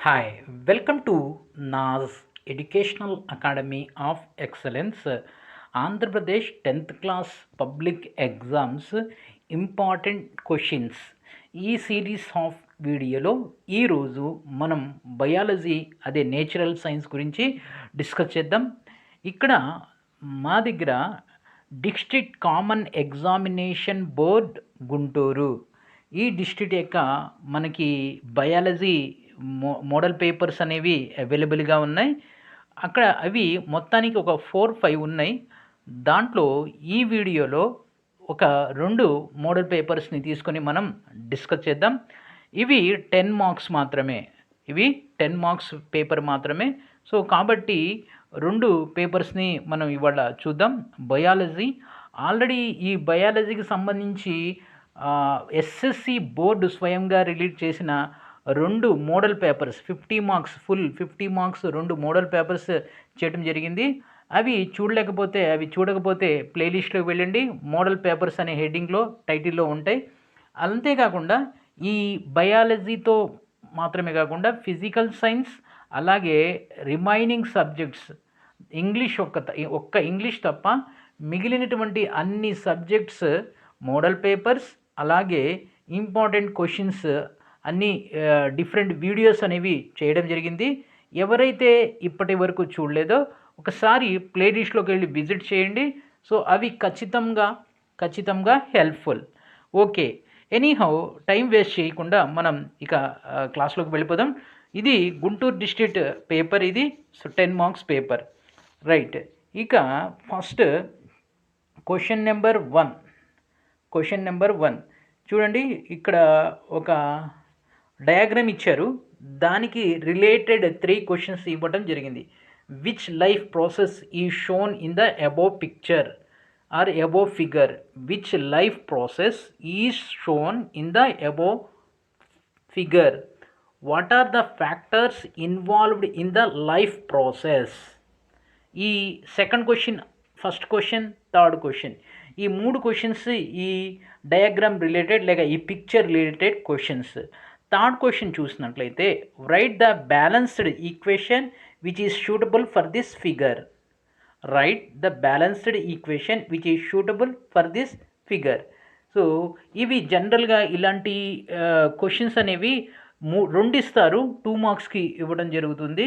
Hi, welcome to NAS Educational Academy of Excellence. Andhra Pradesh 10th class public exams important questions ఈ series of వీడియోలో ఈరోజు మనం biology అదే natural science గురించి discuss చేద్దాం. ఇక్కడ మా దగ్గర district common examination board Guntur ఈ డిస్ట్రిక్ట్ యొక్క మనకి బయాలజీ మోడల్ పేపర్స్ అనేవి అవైలబుల్గా ఉన్నాయి. అక్కడ అవి మొత్తానికి ఒక 4-5 ఉన్నాయి. దాంట్లో ఈ వీడియోలో ఒక 2 మోడల్ పేపర్స్ని తీసుకొని మనం డిస్కస్ చేద్దాం. ఇవి 10 మార్క్స్ మాత్రమే. ఇవి 10 మార్క్స్ పేపర్ మాత్రమే. సో కాబట్టి 2 పేపర్స్ని మనం ఇవాళ చూద్దాం. బయాలజీ ఆల్రెడీ ఈ బయాలజీకి సంబంధించి ఎస్ఎస్సి బోర్డు స్వయంగా రిలీజ్ చేసిన 2 model papers 50 marks full 50 marks 2 model papers చేయడం జరిగింది. అవి చూడకపోతే ప్లేలిస్ట్లోకి వెళ్ళండి. మోడల్ పేపర్స్ అనే హెడ్డింగ్లో టైటిల్లో ఉంటాయి. అంతేకాకుండా ఈ బయాలజీతో మాత్రమే కాకుండా ఫిజికల్ సైన్స్ అలాగే రిమైనింగ్ సబ్జెక్ట్స్ ఇంగ్లీష్ ఒక్క ఇంగ్లీష్ తప్ప మిగిలినటువంటి అన్ని సబ్జెక్ట్స్ మోడల్ పేపర్స్ అలాగే ఇంపార్టెంట్ క్వశ్చన్స్ అన్ని డిఫరెంట్ వీడియోస్ అనేవి చేయడం జరిగింది. ఎవరైతే ఇప్పటి వరకు చూడలేదో ఒకసారి ప్లేలిస్ట్లోకి వెళ్ళి విజిట్ చేయండి. సో అవి ఖచ్చితంగా helpful. Okay, anyhow time waste చేయకుండా మనం ఇక క్లాస్లోకి వెళ్ళిపోదాం. ఇది గుంటూరు డిస్ట్రిక్ట్ పేపర్, ఇది 10 మార్క్స్ పేపర్. రైట్, ఇక ఫస్ట్ క్వశ్చన్ నెంబర్ 1 చూడండి. ఇక్కడ ఒక డయాగ్రామ్ ఇచ్చారు, దానికి రిలేటెడ్ 3 క్వశ్చన్స్ ఇవ్వడం జరిగింది. Which life process is shown in the above picture or above figure? Which life process is shown in the above figure? What are the factors involved in the life process? ఈ second question, first question, third question, ఈ 3 questions ఈ diagram related లేక ఈ picture related questions. Third question చూసినట్లయితే write the balanced equation which is suitable for this figure. Write the balanced equation which is suitable for this figure. So ఇవి జనరల్గా ఇలాంటి questions అనేవి 2 ఇస్తారు, 2 మార్క్స్కి ఇవ్వడం జరుగుతుంది.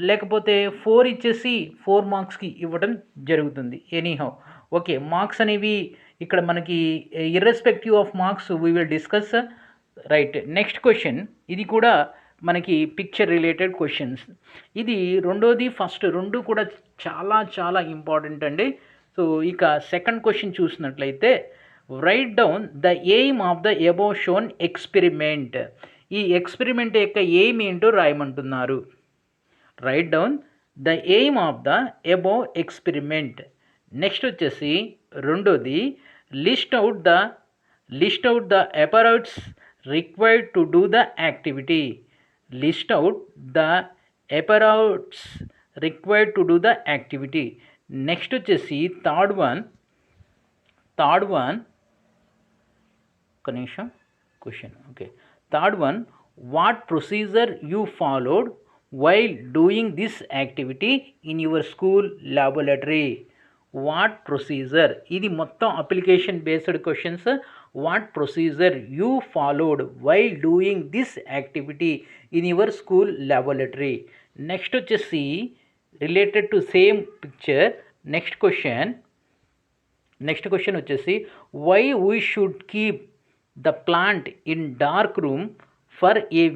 లేకపోతే 4 ఇచ్చేసి 4 మార్క్స్కి ఇవ్వడం జరుగుతుంది. ఎనీహౌ ఓకే, మార్క్స్ అనేవి ఇక్కడ మనకి irrespective of marks we will discuss. Right, next question, ఇది కూడా మనకి పిక్చర్ రిలేటెడ్ క్వశ్చన్స్. ఇది రెండోది ఫస్ట్ 2 కూడా చాలా ఇంపార్టెంట్ అండి. సో ఇక సెకండ్ క్వశ్చన్ చూసినట్లయితే write down the aim of the above shown experiment. ఈ ఎక్స్పెరిమెంట్ యొక్క ఎయిమ్ ఏంటో రాయమంటున్నారు. Write down the aim of the above experiment. Next వచ్చేసి రెండోది list out the apparatus required to do the activity. List out the apparatus required to do the activity. Next వచ్చేసి third one question. Okay, third one, what procedure you followed while doing this activity in your school laboratory? What procedure, ఇది మొత్తం application based questions. What procedure you followed while doing this activity in your school laboratory? Next వచ్చేసి related to same picture. Next question వచ్చేసి why we should keep the plant in dark room for a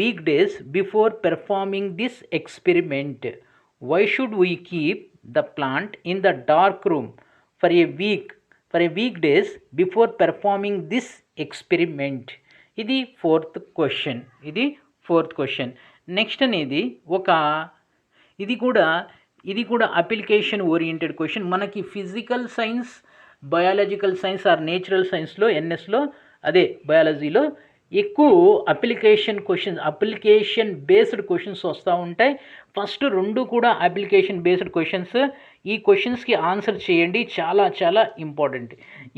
week days before performing this experiment? Why should we keep the plant in the dark room for a week days before performing this experiment? ఇది fourth question. Next అనేది ఇది కూడా application oriented question. మనకి physical science, biological science or natural సైన్స్లో ఎన్ఎస్లో అదే బయాలజీలో ఎక్కువ application based questions వస్తూ ఉంటాయి. ఫస్ట్ 2 కూడా అప్లికేషన్ బేస్డ్ క్వశ్చన్స్. ఈ క్వశ్చన్స్కి ఆన్సర్ చేయండి, చాలా ఇంపార్టెంట్.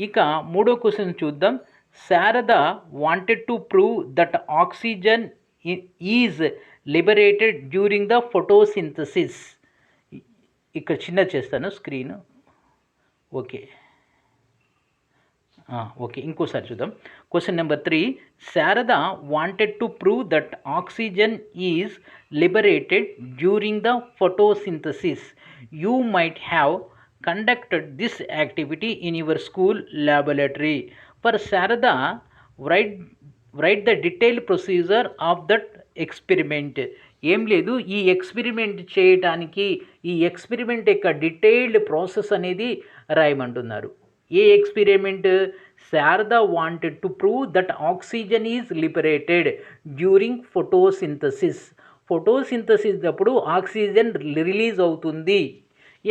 ఇక 3వ క్వశ్చన్ చూద్దాం. Sharada wanted to prove that oxygen is liberated during the photosynthesis. ఇక్కడ చిన్న చేస్తాను స్క్రీన్. ఓకే ఓకే, ఇంకోసారి చూద్దాం. Question number 3, Sharada wanted to prove that oxygen is liberated during the photosynthesis. You might have conducted this activity in your school laboratory. For Sarada, write the detailed procedure of that experiment. ఏం లేదు, ఈ experiment చేయడానికి ఈ experiment యొక్క detailed process అనేది రాయమంటున్నారు. ఏ experiment? Sharada wanted to prove that oxygen is liberated during photosynthesis. Photosynthesis అప్పుడు ఆక్సిజన్ రిలీజ్ అవుతుంది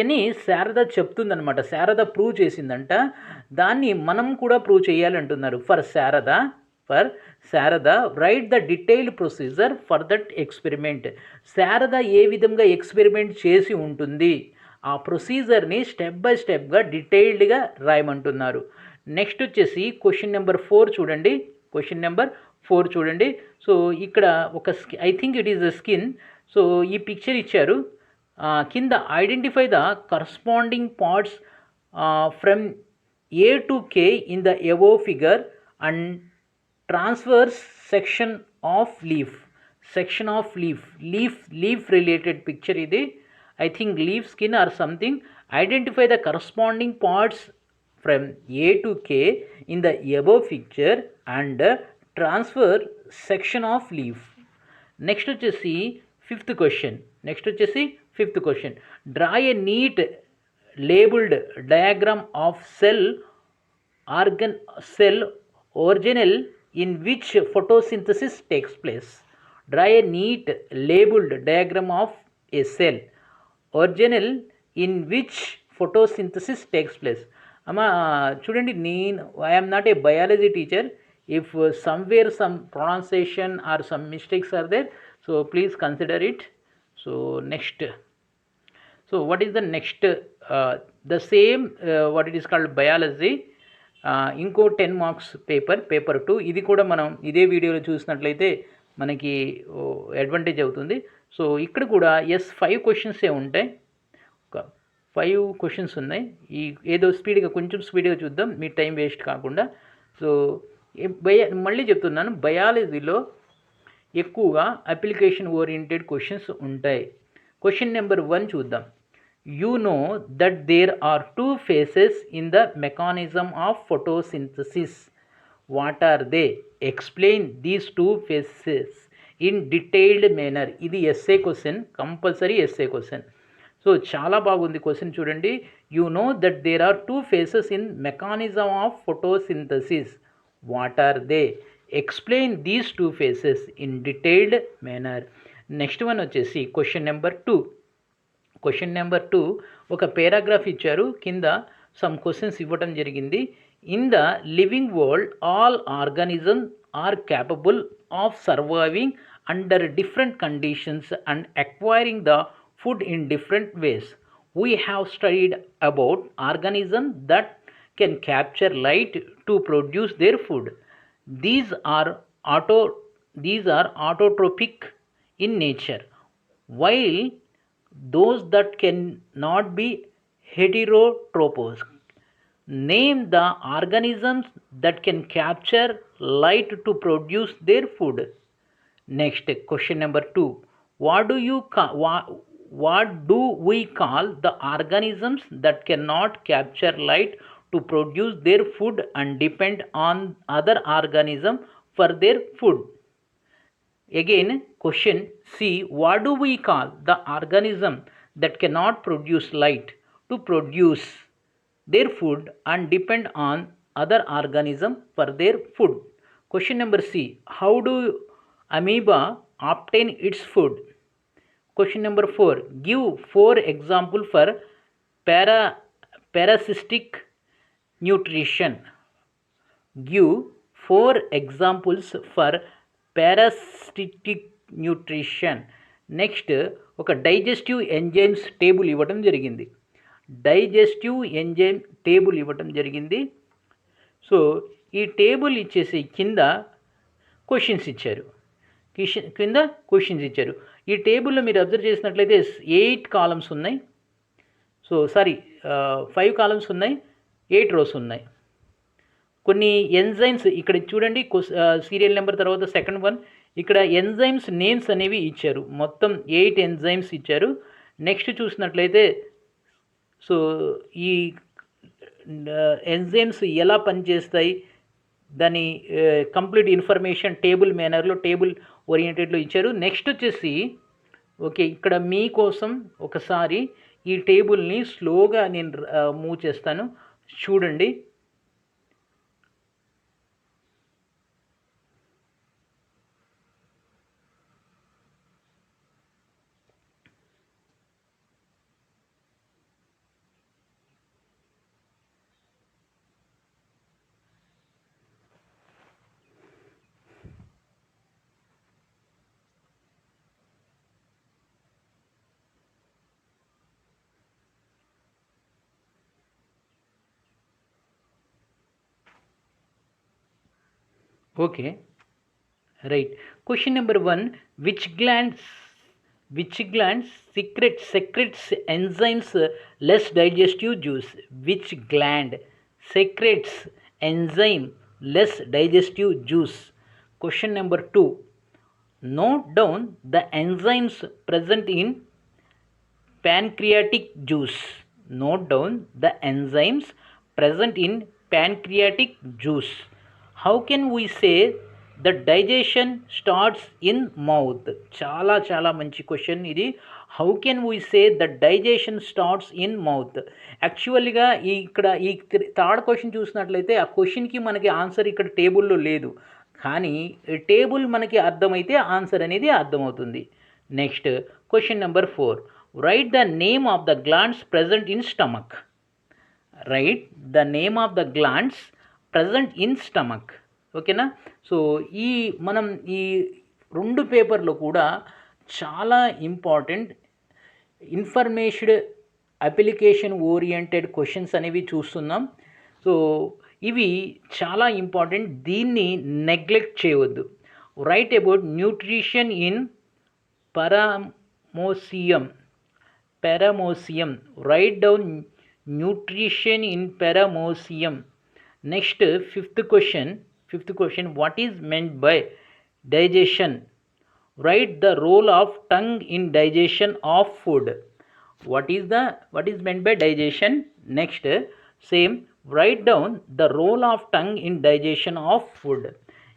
అని శారద చెప్తుందనమాట. శారద ప్రూవ్ చేసిందంట, దాన్ని మనం కూడా ప్రూవ్ చేయాలంటున్నారు. For Sharada write the detailed procedure for that experiment. Sharada ఏ విధంగా ఎక్స్పెరిమెంట్ చేసి ఉంటుంది, ఆ ప్రొసీజర్ని స్టెప్ బై స్టెప్గా డీటెయిల్డ్గా రాయమంటున్నారు. నెక్స్ట్ వచ్చేసి క్వశ్చన్ నెంబర్ 4 చూడండి. క్వశ్చన్ నెంబర్ 4 చూడండి. సో ఇక్కడ ఒక I think it is the skin. So ఈ పిక్చర్ ఇచ్చారు. కింద identify the corresponding parts from A to K in the above figure and transverse section of leaf related picture idi. I think leaf skin or something. Identify the corresponding parts from A to K in the above picture and transfer section of leaf. Next వచ్చేసి fifth question. Draw a neat labeled diagram of cell organelle in which photosynthesis takes place. Draw a neat labeled diagram of a cell organelle in which photosynthesis takes place. Amma chudandi, I am not a biology teacher. If somewhere some pronunciation or some mistakes are there, so please consider it. So next, so what is the next? The same what it is called biology. ఇంకో 10 marks paper 2. ఇది కూడా మనం ఇదే వీడియోలో చూసినట్లయితే మనకి advantage అవుతుంది. So ఇక్కడ కూడా 5 క్వశ్చన్సే ఉంటాయి. ఒక 5 క్వశ్చన్స్ ఉన్నాయి. ఈ ఏదో కొంచెం స్పీడ్గా చూద్దాం, మీ టైం వేస్ట్ కాకుండా. సో మళ్ళీ చెప్తున్నాను, బయాలజీలో ఎక్కువగా అప్లికేషన్ ఓరియంటెడ్ క్వశ్చన్స్ ఉంటాయి. క్వశ్చన్ నెంబర్ 1 చూద్దాం. You know that there are 2 phases in the mechanism of photosynthesis. What are they? Explain these 2 phases in detailed manner. ఇది essay question, compulsory essay question. So చాలా బాగుంది question చూడండి. You know that there are 2 phases in mechanism of photosynthesis. What are they? Explain these 2 phases in detailed manner. Next one వచ్చేసి question number 2. ఒక paragraph ఇచ్చారు, కింద some questions ఇవ్వటం జరిగింది. In the living world all organisms are capable of surviving under different conditions and acquiring the food in different ways. We have studied about organisms that can capture light to produce their food. These are autotrophic in nature, while those that cannot be heterotrophs. Name the organisms that can capture light to produce their food. Next, question number 2. What do we call the organisms that cannot capture light to produce their food and depend on other organisms for their food? Again, question C. What do we call the organism that cannot produce light to produce their food and depend on other organisms for their food? Question number C. How do amoeba obtain its food? Question number 4. Give 4 examples for parasitic nutrition. Give 4 examples for parasitic nutrition. Next ఒక digestive enzymes table ఇవ్వటం జరిగింది. So ఈ table ఇచ్చేసి కింద questions ఇచ్చారు. కింద questions ఇచ్చారు. ఈ టేబుల్లో మీరు అబ్జర్వ్ చేసినట్లయితే 8 కాలమ్స్ ఉన్నాయి. 5 కాలమ్స్ ఉన్నాయి, 8 రోస్ ఉన్నాయి. కొన్ని ఎంజైమ్స్ ఇక్కడ చూడండి, సీరియల్ నెంబర్ తర్వాత సెకండ్ వన్, ఇక్కడ ఎంజైమ్స్ నేమ్స్ అనేవి ఇచ్చారు. మొత్తం 8 ఎంజైమ్స్ ఇచ్చారు. నెక్స్ట్ చూసినట్లయితే ఈ ఎంజైమ్స్ ఎలా పనిచేస్తాయి, దాని కంప్లీట్ ఇన్ఫర్మేషన్ టేబుల్ మేనర్లో, టేబుల్ ఓరియంటెడ్లో ఇచ్చారు. నెక్స్ట్ వచ్చేసి ఇక్కడ మీకోసం ఒకసారి ఈ టేబుల్ని స్లోగా నేను మూవ్ చేస్తాను, చూడండి. Okay, right. Question number 1, which gland secretes enzymes less digestive juice? Which gland secretes enzyme less digestive juice? Question number 2, note down the enzymes present in pancreatic juice. Note down the enzymes present in pancreatic juice. How can we say the digestion starts in mouth? చాలా చాలా మంచి question ఇది. How can we say the digestion starts in mouth? యాక్చువల్గా ఇక్కడ ఈ third question చూసినట్లయితే ఆ క్వశ్చన్కి మనకి ఆన్సర్ ఇక్కడ టేబుల్లో లేదు, కానీ టేబుల్ మనకి అర్థమైతే ఆన్సర్ అనేది అర్థమవుతుంది. Next question number 4, right the name of the glands present in stomach. Right the name of the glands present in stomach. ఓకేనా? మనం ఈ 2 పేపర్లో కూడా చాలా important information application oriented questions అనేవి చూస్తున్నాం. ఇవి చాలా ఇంపార్టెంట్, దీన్ని నెగ్లెక్ట్ చేయవద్దు. Write about nutrition in paramecium. Write down nutrition in paramecium. Next, fifth question, what is meant by digestion? Write the role of tongue in digestion of food. What is meant by digestion? Next, same, write down the role of tongue in digestion of food.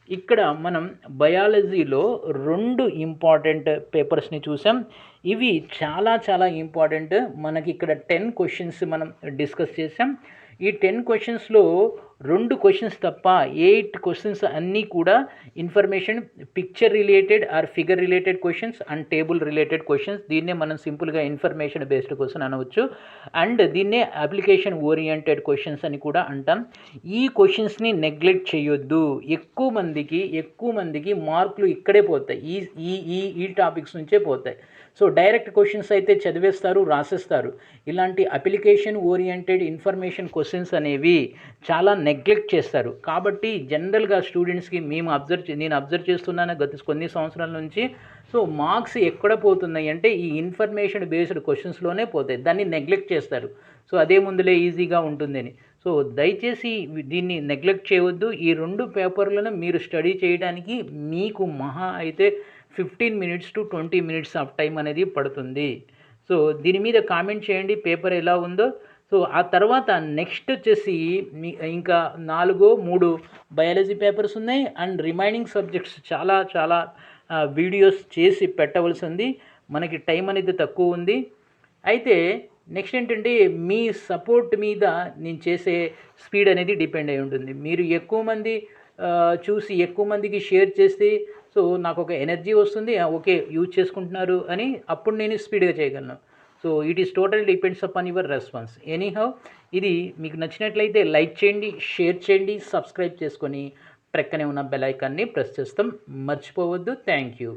ఇక్కడ మనం బయాలజీలో 2 important పేపర్స్ని చూసాం. ఇవి చాలా చాలా important. మనకి ఇక్కడ 10 questions మనం discuss చేసాం. ఈ 10 క్వశ్చన్స్లో 2 క్వశ్చన్స్ తప్ప 8 క్వశ్చన్స్ అన్నీ కూడా information picture related are figure related questions and table related questions. దీన్నే మనం సింపుల్గా ఇన్ఫర్మేషన్ బేస్డ్ క్వశ్చన్ అనవచ్చు, అండ్ దీన్నే అప్లికేషన్ ఓరియంటెడ్ క్వశ్చన్స్ అని కూడా అంటాం. ఈ క్వశ్చన్స్ని నెగ్లెక్ట్ చేయొద్దు. ఎక్కువ మందికి మార్కులు ఇక్కడే పోతాయి, ఈ టాపిక్స్ నుంచే పోతాయి. డైరెక్ట్ క్వశ్చన్స్ అయితే చదివేస్తారు, రాసేస్తారు. ఇలాంటి అప్లికేషన్ ఓరియంటెడ్ ఇన్ఫర్మేషన్ క్వశ్చన్స్ అనేవి చాలా నెగ్లెక్ట్ చేస్తారు. కాబట్టి జనరల్గా స్టూడెంట్స్కి నేను అబ్జర్వ్ చేస్తున్నాను గత కొన్ని సంవత్సరాల నుంచి. మార్క్స్ ఎక్కడ పోతున్నాయి అంటే ఈ ఇన్ఫర్మేషన్ బేస్డ్ క్వశ్చన్స్లోనే పోతాయి, దాన్ని నెగ్లెక్ట్ చేస్తారు. అదే ముందులే ఈజీగా ఉంటుందని. దయచేసి దీన్ని నెగ్లెక్ట్ చేయవద్దు. ఈ 2 పేపర్లను మీరు స్టడీ చేయడానికి మీకు మహా అయితే 15 minutes to 20 minutes of time అనేది పడుతుంది. దీని మీద కామెంట్ చేయండి పేపర్ ఎలా ఉందో. ఆ తర్వాత నెక్స్ట్ వచ్చేసి ఇంకా 3 బయాలజీ పేపర్స్ ఉన్నాయి, అండ్ రిమైనింగ్ సబ్జెక్ట్స్ చాలా వీడియోస్ చేసి పెట్టవలసి ఉంది. మనకి టైం అనేది తక్కువ ఉంది. అయితే నెక్స్ట్ ఏంటంటే మీ సపోర్ట్ మీద నేను చేసే స్పీడ్ అనేది డిపెండ్ అయి ఉంటుంది. మీరు ఎక్కువ మంది చూసి ఎక్కువ మందికి షేర్ చేస్తే నాకు ఒక ఎనర్జీ వస్తుంది, ఓకే యూజ్ చేసుకుంటున్నారు అని, అప్పుడు నేను స్పీడ్గా చేయగలను. It is total depends upon your response. Anyhow, ఇది మీకు నచ్చినట్లయితే లైక్ చేయండి, షేర్ చేయండి, సబ్స్క్రైబ్ చేసుకొని ప్రక్కనే ఉన్న బెల్ ఐకాన్ని ప్రెస్ చేస్తాం మర్చిపోవద్దు. Thank you.